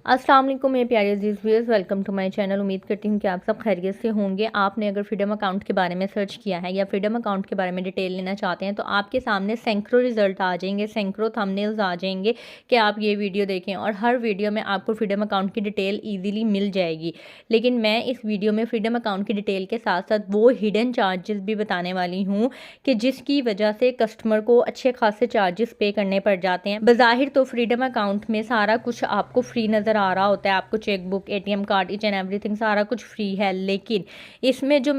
अस्सलाम वालेकुम मेरे प्यारे अजीज़ viewers, welcome to my channel. उम्मीद करती हूँ कि आप सब खैरियत से होंगे। आपने अगर फ्रीडम अकाउंट के बारे में सर्च किया है या फ्रीडम अकाउंट के बारे में डिटेल लेना चाहते हैं तो आपके सामने सैकड़ों रिजल्ट आ जाएंगे, सैकड़ों थंबनेल्स आ जाएंगे कि आप ये वीडियो देखें और हर वीडियो में आपको फ्रीडम अकाउंट की डिटेल ईजीली मिल जाएगी। लेकिन मैं इस वीडियो में फ्रीडम अकाउंट की डिटेल के साथ साथ वो हिडन चार्जेस भी बताने वाली हूँ कि जिसकी वजह से कस्टमर को अच्छे खासे चार्जेस पे करने पड़ जाते हैं। बज़ाहिर तो फ्रीडम अकाउंट में सारा कुछ आपको फ्री नज़र आ रहा होता है, आपको chequebook, ATM card, each and everything सारा कुछ फ्री है, लेकिन इसमें जो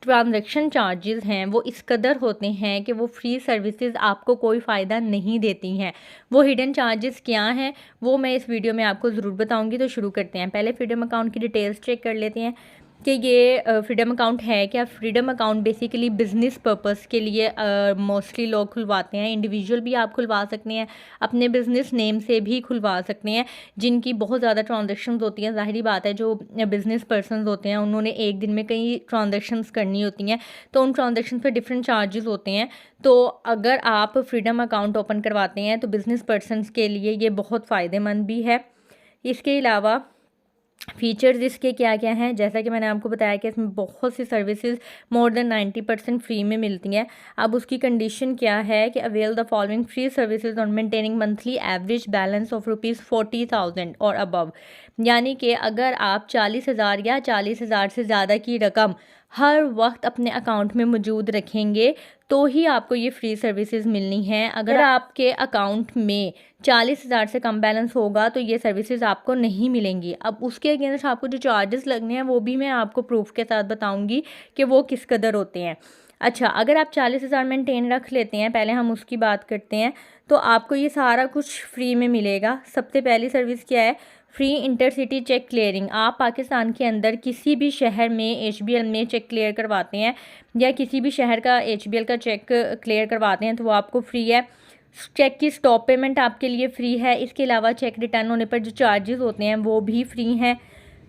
ट्रांजैक्शन चार्जेस हैं वो इस कदर होते हैं कि वो फ्री सर्विसेज आपको कोई फ़ायदा नहीं देती हैं। वो हिडन चार्जेस क्या हैं वो मैं इस वीडियो में आपको ज़रूर बताऊंगी। तो शुरू करते हैं। पहले फ्रीडम अकाउंट की डिटेल्स चेक कर लेते हैं कि ये फ्रीडम अकाउंट है क्या। Freedom account basically business purpose के लिए मोस्टली लोग खुलवाते हैं। इंडिविजुअल भी आप खुलवा सकते हैं, अपने बिज़नेस नेम से भी खुलवा सकते हैं। जिनकी बहुत ज़्यादा ट्रांजैक्शंस होती हैं, ज़ाहिरी बात है जो बिज़नेस पर्सनस होते हैं उन्होंने एक दिन में कई ट्रांजैक्शंस करनी होती हैं, तो उन ट्रांजैक्शंस पे डिफरेंट चार्जेस होते हैं। तो अगर आप फ्रीडम अकाउंट ओपन करवाते हैं तो बिज़नेस पर्सनस के लिए ये बहुत फ़ायदेमंद भी है। इसके अलावा फीचर्स इसके क्या क्या हैं, जैसा कि मैंने आपको बताया कि इसमें बहुत सी सर्विसेज मोर देन 90% फ्री में मिलती हैं। अब उसकी कंडीशन क्या है कि avail the following free services on maintaining monthly average balance of ₹40,000 और अबव। यानी कि अगर आप 40,000 या 40,000 से ज़्यादा की रकम हर वक्त अपने अकाउंट में मौजूद रखेंगे तो ही आपको ये फ्री सर्विसेज मिलनी है। अगर आपके अकाउंट में 40,000 से कम बैलेंस होगा तो ये सर्विसेज आपको नहीं मिलेंगी। अब उसके अगेंस्ट आपको जो चार्जेस लगने हैं वो भी मैं आपको प्रूफ के साथ बताऊंगी कि वो किस कदर होते हैं। अच्छा, अगर आप 40,000 मेंटेन रख लेते हैं, पहले हम उसकी बात करते हैं, तो आपको ये सारा कुछ फ्री में मिलेगा। सबसे पहली सर्विस क्या है? Free intercity cheque clearing. आप पाकिस्तान के अंदर किसी भी शहर में HBL में चेक क्लियर करवाते हैं या किसी भी शहर का HBL का चेक क्लियर करवाते हैं तो वो आपको फ्री है। चेक की स्टॉप पेमेंट आपके लिए फ्री है। इसके अलावा चेक रिटर्न होने पर जो चार्जेस होते हैं वो भी फ्री हैं।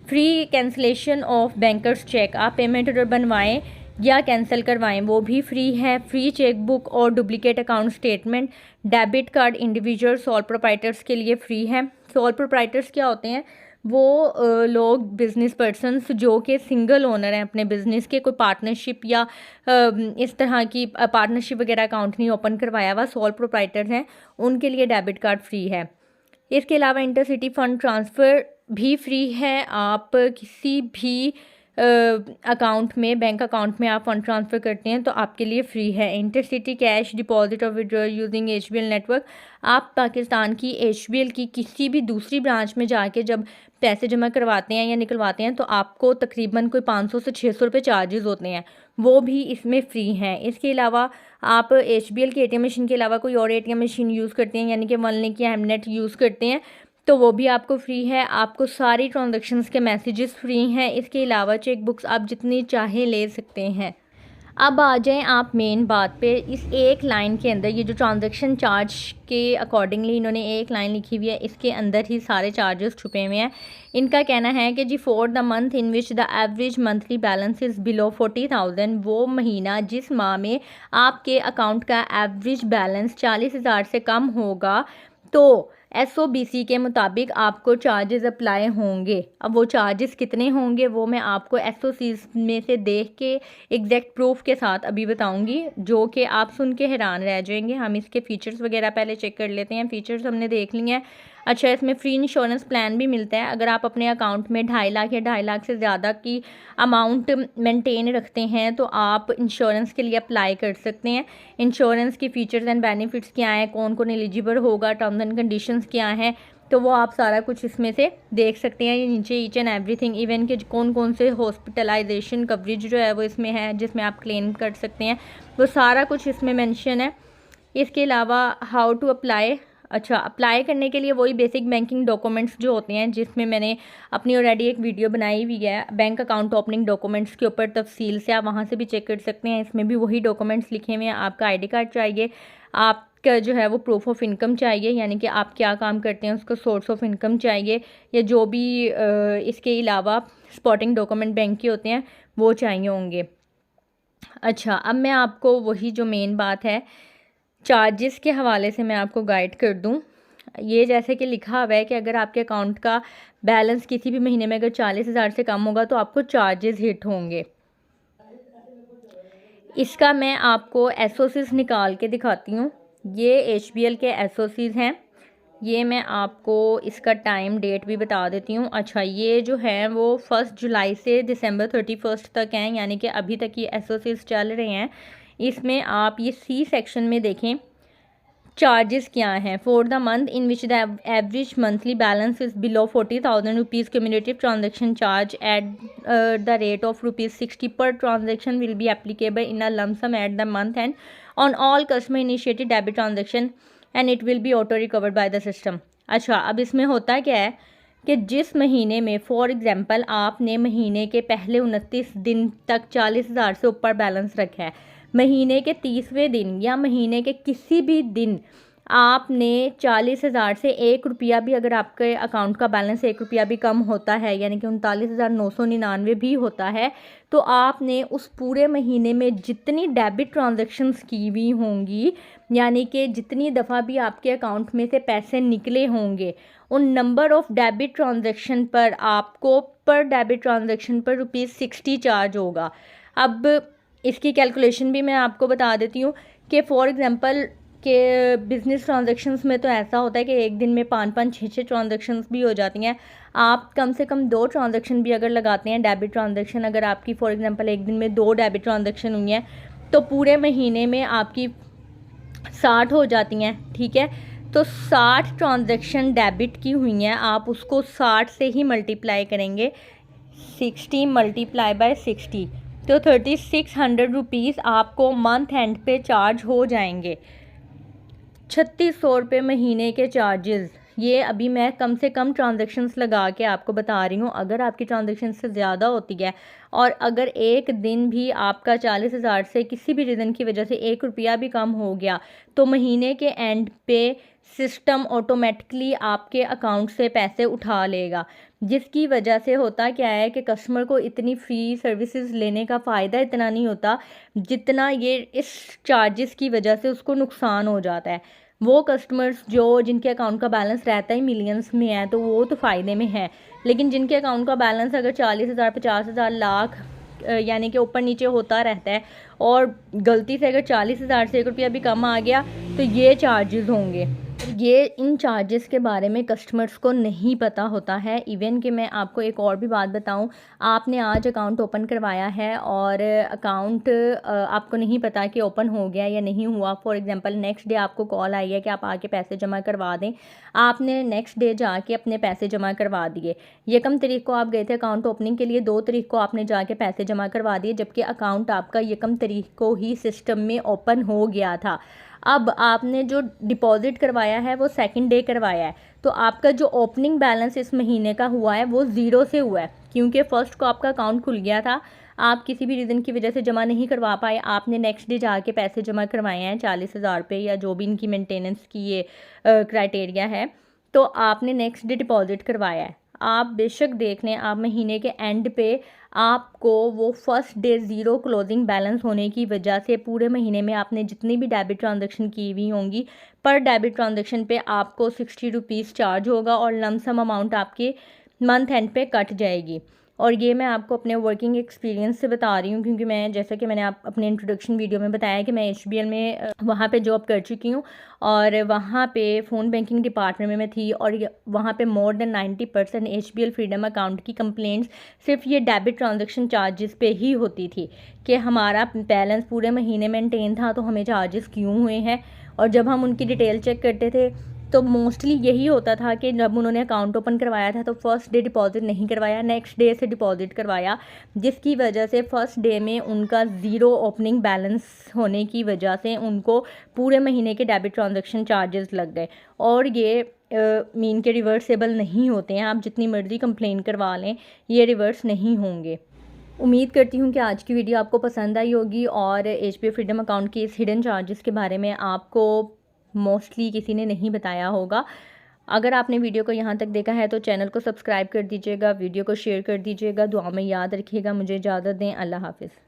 Free cancellation of bankers cheque, आप पेमेंट ऑर्डर बनवाएं या कैंसिल करवाएं वो भी फ्री है। फ्री चेक बुक और duplicate account statement, debit card individual sole proprietors के लिए फ्री है। सोल प्रोप्राइटर्स क्या होते हैं? वो लोग बिज़नेस पर्सनस जो कि सिंगल ओनर हैं अपने बिज़नेस के, कोई पार्टनरशिप या इस तरह की पार्टनरशिप वगैरह अकाउंट नहीं ओपन करवाया हुआ, सोल प्रोप्राइटर्स हैं, उनके लिए डेबिट कार्ड फ्री है। इसके अलावा इंटरसिटी फ़ंड ट्रांसफ़र भी फ्री है। आप किसी भी अकाउंट में, बैंक अकाउंट में आप फ़ंड ट्रांसफ़र करते हैं तो आपके लिए फ्री है। इंटरसिटी कैश डिपॉजिट और विड्रॉल यूजिंग HBL नेटवर्क, आप पाकिस्तान की HBL की किसी भी दूसरी ब्रांच में जाके जब पैसे जमा करवाते हैं या निकलवाते हैं तो आपको तकरीबन कोई 500 से 600 रुपये चार्जेस होते हैं, वो भी इसमें फ़्री हैं। इसके अलावा आप HBL के ATM मशीन के अलावा कोई और ATM मशीन यूज़ करते हैं, यानी कि वन लिंक या एमनेट यूज़ करते हैं, तो वो भी आपको फ्री है। आपको सारी ट्रांजैक्शंस के मैसेजेस फ्री हैं। इसके अलावा चेक बुक्स आप जितनी चाहें ले सकते हैं। अब आ जाएं आप मेन बात पे। इस एक लाइन के अंदर ये जो ट्रांजैक्शन चार्ज के अकॉर्डिंगली इन्होंने एक लाइन लिखी हुई है, इसके अंदर ही सारे चार्जेस छुपे हुए हैं। इनका कहना है कि G for the month in which the average monthly balance is below 40,000, वो महीना जिस माह में आपके अकाउंट का एवरेज बैलेंस 40,000 से कम होगा तो SOBC के मुताबिक आपको चार्जेस अप्लाई होंगे। अब वो चार्जेस कितने होंगे वो मैं आपको SOC में से देख के एग्जैक्ट प्रूफ के साथ अभी बताऊंगी, जो कि आप सुन के हैरान रह जाएंगे। हम इसके फ़ीचर्स वगैरह पहले चेक कर लेते हैं। फ़ीचर्स हमने देख लिए हैं। अच्छा, इसमें फ्री इंश्योरेंस प्लान भी मिलता है। अगर आप अपने अकाउंट में 2.5 लाख या 2.5 लाख से ज़्यादा की अमाउंट मेंटेन रखते हैं तो आप इंश्योरेंस के लिए अप्लाई कर सकते हैं। इंश्योरेंस की फ़ीचर्स एंड बेनिफिट्स क्या हैं, कौन कौन एलिजिबल होगा, टर्म्स एंड कंडीशंस क्या हैं, तो वो आप सारा कुछ इसमें से देख सकते हैं। ये नीचे ईच एंड एवरीथिंग, इवन के कौन कौन से हॉस्पिटलाइजेशन कवरेज जो है वो इसमें है जिसमें आप क्लेम कर सकते हैं, वो सारा कुछ इसमें मेंशन है। इसके अलावा हाउ टू अप्लाई। अच्छा, अप्लाई करने के लिए वही बेसिक बैंकिंग डॉक्यूमेंट्स जो होते हैं, जिसमें मैंने अपनी ऑलरेडी एक वीडियो बनाई हुई है बैंक अकाउंट ओपनिंग डॉक्यूमेंट्स के ऊपर तफसील से, आप वहाँ से भी चेक कर सकते हैं। इसमें भी वही डॉक्यूमेंट्स लिखे हुए हैं। आपका ID कार्ड चाहिए, आपका जो है वो प्रूफ ऑफ इनकम चाहिए, यानी कि आप क्या काम करते हैं उसका सोर्स ऑफ इनकम चाहिए, या जो भी इसके अलावा सपोर्टिंग डॉक्यूमेंट बैंक के होते हैं वो चाहिए होंगे। अच्छा, अब मैं आपको वही जो मेन बात है चार्जेस के हवाले से मैं आपको गाइड कर दूं। ये जैसे कि लिखा हुआ है कि अगर आपके अकाउंट का बैलेंस किसी भी महीने में अगर 40,000 से कम होगा तो आपको चार्जेस हिट होंगे। इसका मैं आपको एसओसीज निकाल के दिखाती हूँ। ये एचबीएल के एसओसीज हैं। ये मैं आपको इसका टाइम डेट भी बता देती हूँ। अच्छा, ये जो है वो 1 जुलाई से दिसंबर 31 तक हैं, यानी कि अभी तक ये एसओसीज चल रहे हैं। इसमें आप ये सी सेक्शन में देखें चार्जेस क्या हैं। For the month in which the average monthly balance is below 40,000 rupees, cumulative transaction charge at the rate of ₹60 per transaction will be applicable in a lump sum at the month end on all customer initiated debit transaction and it will be auto recovered by the system. अच्छा, अब इसमें होता क्या है कि जिस महीने में फॉर एग्जांपल आपने महीने के पहले 29 दिन तक 40,000 से ऊपर बैलेंस रखा है, महीने के 30वें दिन या महीने के किसी भी दिन आपने 40,000 से 1 रुपया भी, अगर आपके अकाउंट का बैलेंस 1 रुपया भी कम होता है, यानी कि 39,999 भी होता है, तो आपने उस पूरे महीने में जितनी डेबिट ट्रांजैक्शंस की हुई होंगी, यानी कि जितनी दफ़ा भी आपके अकाउंट में से पैसे निकले होंगे, उन नंबर ऑफ़ डेबिट ट्रांजैक्शन पर आपको पर डेबिट ट्रांजैक्शन पर ₹60 चार्ज होगा। अब इसकी कैलकुलेशन भी मैं आपको बता देती हूँ कि फॉर एग्जांपल के बिज़नेस ट्रांजैक्शंस में तो ऐसा होता है कि एक दिन में 5-5, 6-6 ट्रांजैक्शंस भी हो जाती हैं। आप कम से कम 2 ट्रांजैक्शन भी अगर लगाते हैं डेबिट ट्रांजैक्शन, अगर आपकी फॉर एग्जांपल एक दिन में 2 डेबिट ट्रांजैक्शन हुई हैं तो पूरे महीने में आपकी 60 हो जाती हैं। ठीक है, तो 60 ट्रांजैक्शन डेबिट की हुई हैं, आप उसको 60 से ही मल्टीप्लाई करेंगे, 60 मल्टीप्लाई बाय 60, तो 3600 रुपीज़ आपको मंथ एंड पे चार्ज हो जाएंगे। 3600 रुपये महीने के चार्जेस। ये अभी मैं कम से कम ट्रांजैक्शंस लगा के आपको बता रही हूँ। अगर आपकी ट्रांजैक्शन से ज़्यादा होती है और अगर एक दिन भी आपका 40,000 से किसी भी रीज़न की वजह से 1 रुपया भी कम हो गया तो महीने के एंड पे सिस्टम ऑटोमेटिकली आपके अकाउंट से पैसे उठा लेगा, जिसकी वजह से होता क्या है कि कस्टमर को इतनी फ्री सर्विसेज लेने का फ़ायदा इतना नहीं होता जितना ये इस चार्जेस की वजह से उसको नुकसान हो जाता है। वो कस्टमर्स जो जिनके अकाउंट का बैलेंस रहता ही मिलियंस में है तो वो तो फ़ायदे में है, लेकिन जिनके अकाउंट का बैलेंस अगर 40,000, 50,000, लाख यानी कि ऊपर नीचे होता रहता है और गलती से अगर 40,000 से 1 रुपया भी कम आ गया तो ये चार्जेस होंगे। ये इन चार्जेस के बारे में कस्टमर्स को नहीं पता होता है। इवन कि मैं आपको एक और भी बात बताऊं, आपने आज अकाउंट ओपन करवाया है और अकाउंट आपको नहीं पता कि ओपन हो गया या नहीं हुआ। फॉर एग्जांपल नेक्स्ट डे आपको कॉल आई है कि आप आके पैसे जमा करवा दें, आपने नेक्स्ट डे जाके अपने पैसे जमा करवा दिए। यकम तारीख को आप गए थे अकाउंट ओपनिंग के लिए, 2 तारीख को आपने जाके पैसे जमा करवा दिए, जबकि अकाउंट आपका यकम तारीख को ही सिस्टम में ओपन हो गया था। अब आपने जो डिपॉजिट करवाया है वो सेकंड डे करवाया है, तो आपका जो ओपनिंग बैलेंस इस महीने का हुआ है वो 0 से हुआ है, क्योंकि फर्स्ट को आपका अकाउंट खुल गया था, आप किसी भी रीज़न की वजह से जमा नहीं करवा पाए, आपने नेक्स्ट डे जाके पैसे जमा करवाए हैं 40,000 रुपये या जो भी इनकी मेंटेनेंस की ये क्राइटेरिया है, तो आपने नेक्स्ट डे डिपॉजिट करवाया है। आप बेशक देख लें, आप महीने के एंड पे आपको वो फर्स्ट डे 0 क्लोजिंग बैलेंस होने की वजह से पूरे महीने में आपने जितनी भी डेबिट ट्रांजैक्शन की हुई होंगी, पर डेबिट ट्रांजैक्शन पे आपको 60 रुपीज़ चार्ज होगा और लमसम अमाउंट आपके मंथ एंड पे कट जाएगी। और ये मैं आपको अपने वर्किंग एक्सपीरियंस से बता रही हूँ, क्योंकि मैं जैसा कि मैंने आप अपने इंट्रोडक्शन वीडियो में बताया कि मैं एचबीएल में वहाँ पे जॉब कर चुकी हूँ और वहाँ पे फ़ोन बैंकिंग डिपार्टमेंट में मैं थी और वहाँ पे more than 90% HBL freedom account की कंप्लेंट्स सिर्फ ये डेबिट ट्रांजैक्शन चार्जेस पे ही होती थी कि हमारा बैलेंस पूरे महीने मेंटेन था तो हमें चार्जेस क्यों हुए हैं। और जब हम उनकी डिटेल चेक करते थे तो मोस्टली यही होता था कि जब उन्होंने अकाउंट ओपन करवाया था तो फर्स्ट डे डिपॉजिट नहीं करवाया, नेक्स्ट डे से डिपॉजिट करवाया, जिसकी वजह से फ़र्स्ट डे में उनका 0 ओपनिंग बैलेंस होने की वजह से उनको पूरे महीने के डेबिट ट्रांजैक्शन चार्जेस लग गए। और ये मीन के रिवर्सेबल नहीं होते हैं, आप जितनी मर्ज़ी कंप्लेन करवा लें ये रिवर्स नहीं होंगे। उम्मीद करती हूँ कि आज की वीडियो आपको पसंद आई होगी और एचबीएल फ्रीडम अकाउंट के इस हिडन चार्जेस के बारे में आपको मोस्टली किसी ने नहीं बताया होगा। अगर आपने वीडियो को यहाँ तक देखा है तो चैनल को सब्सक्राइब कर दीजिएगा, वीडियो को शेयर कर दीजिएगा, दुआ में याद रखिएगा। मुझे इजाज़त दें, अल्लाह हाफ़िज़।